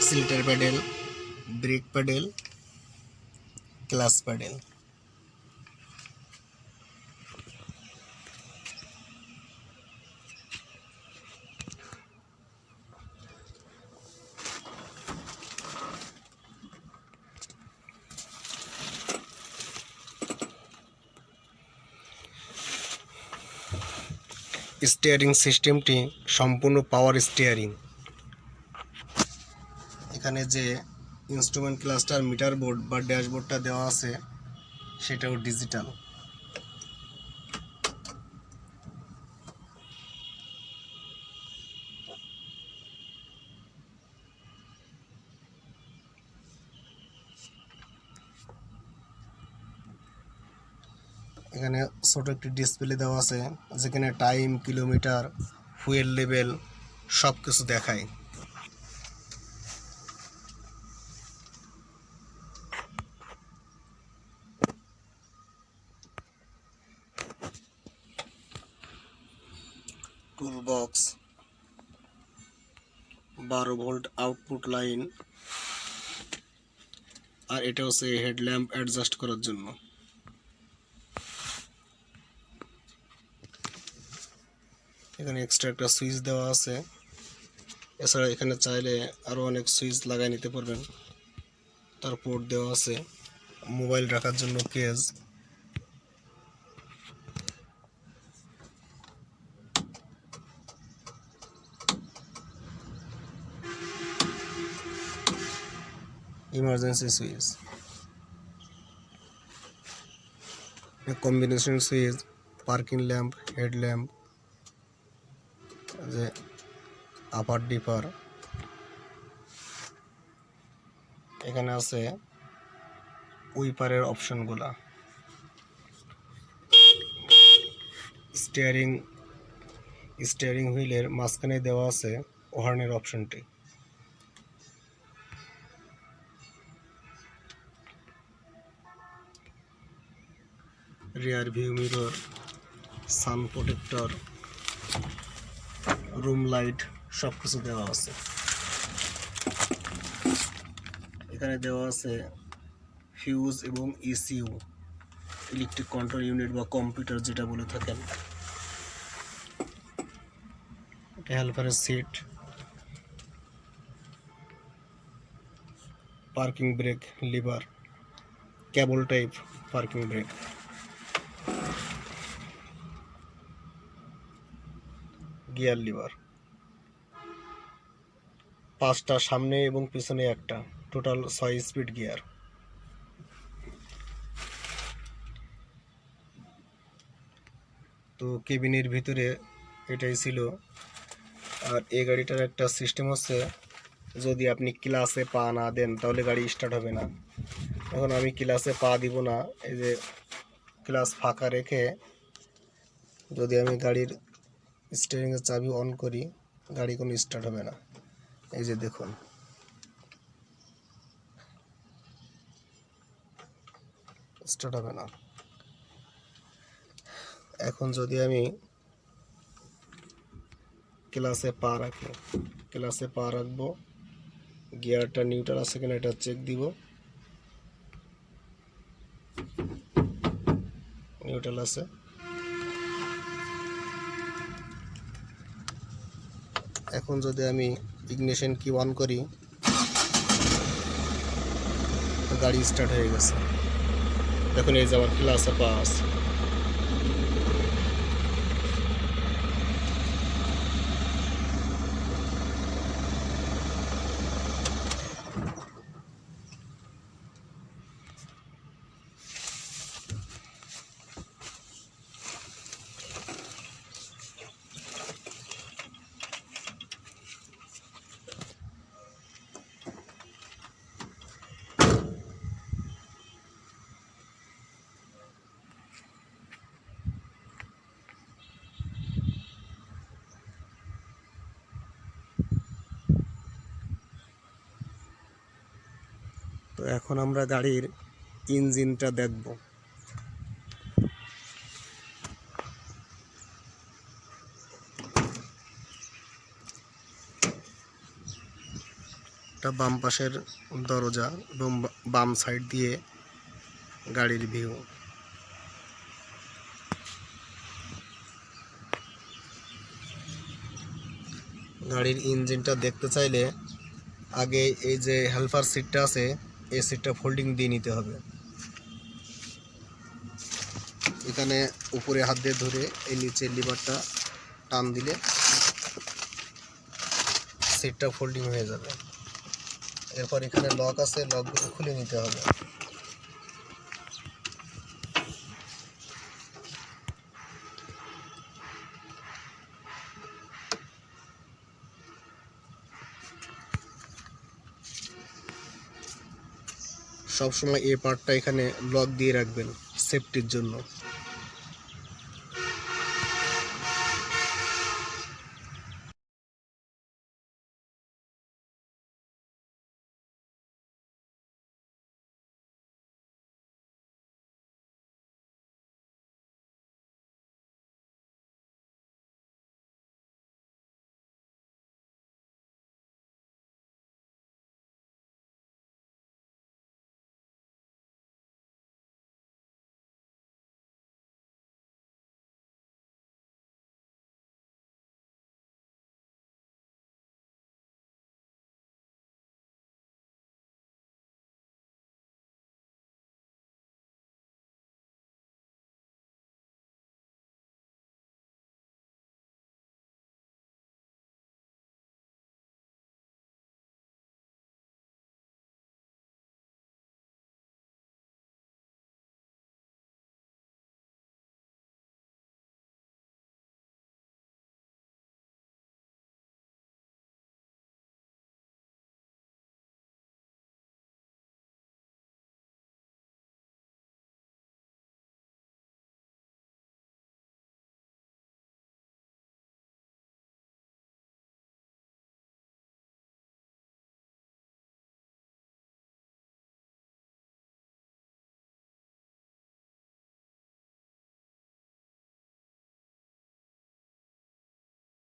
Accelerator pedal, brake pedal, clutch pedal. Steering সিস্টেমটি সম্পূর্ণ power steering. এখানে যে ইনস্ট্রুমেন্ট ক্লাস্টার মিটার বোর্ড বা ড্যাশবোর্ডটা দেওয়া আছে সেটাও ডিজিটাল। এখানে ছোট একটি ডিসপ্লে দেওয়া আছে যেখানে টাইম, কিলোমিটার, ফুয়েল লেভেল সব কিছু দেখায়। Tool box, 12 volt output line, আর এটা হচ্ছে হেডল্যাম্প অ্যাডজাস্ট করার জন্য। এখানে এক্সট্রা একটা সুইচ দেওয়া আছে। এছাড়া এখানে চাইলে আরও অনেক সুইচ লাগাই নিতে পারবেন। তার পোর্ট দেওয়া আছে, মোবাইল রাখার জন্য case, emergency switch, combination switch, parking lamp, headlamp, যে আপার ডিপার। এখানে আছে উইপারের অপশনগুলা। স্টিয়ারিং হুইলের মাঝখানে দেওয়া আছে হর্নের অপশনটি। Rear view mirror, sun protector, room light সব কিছু দেওয়া আছে। এখানে দেওয়া আছে ফিউজ এবং ইসিইউ, ইলেকট্রিক কন্ট্রোল ইউনিট বা কম্পিউটার যেটা বলে থাকেন। এটা হেল্পারের seat, parking brake lever, cable type parking brake, gear lever, 5টা সামনে এবং পিছনে একটা, টোটাল 6 স্পিড গিয়ার। তো কেবিনের ভিতরে এটাই ছিল। আর এই গাড়িটার একটা সিস্টেম হচ্ছে, যদি আপনি ক্লাসে পা না দেন তাহলে গাড়ি স্টার্ট হবে না। এখন আমি ক্লাসে পা দিব না, এই যে ক্লাস ফাঁকা রেখে যদি আমি গাড়ির স্টিয়ারিংয়ের চাবি অন করি, গাড়ি কোনো স্টার্ট হবে না। এই যে দেখুন, স্টার্ট হবে না। এখন যদি আমি ক্লাসে পা রাখবো, গিয়ারটা নিউট্রাল আছে কিনা এটা চেক দিব, নিউট্রাল আছে। এখন যদি আমি ইগনিশন কি অন করি, গাড়ি স্টার্ট হয়ে গেছে। দেখুন এই যে আমার ক্লাসে পা আছে। তো এখন আমরা গাড়ির ইঞ্জিনটা দেখব। এটা বাম পাশের দরজা এবং বাম সাইড দিয়ে গাড়ির ভিউ। গাড়ির ইঞ্জিনটা দেখতে চাইলে আগে এই যে হেল্পার সিটটা আছে এই সিটটা ফোল্ডিং দিয়ে নিতে হবে। এখানে উপরে হাত দিয়ে ধরে এই নিচের লিভারটা টান দিলে সিটটা ফোল্ডিং হয়ে যাবে। এরপর এখানে লক আছে, লকগুলো খুলে নিতে হবে। সবসময় এই পার্টটা এখানে লক দিয়ে রাখবেন সেফটির জন্য।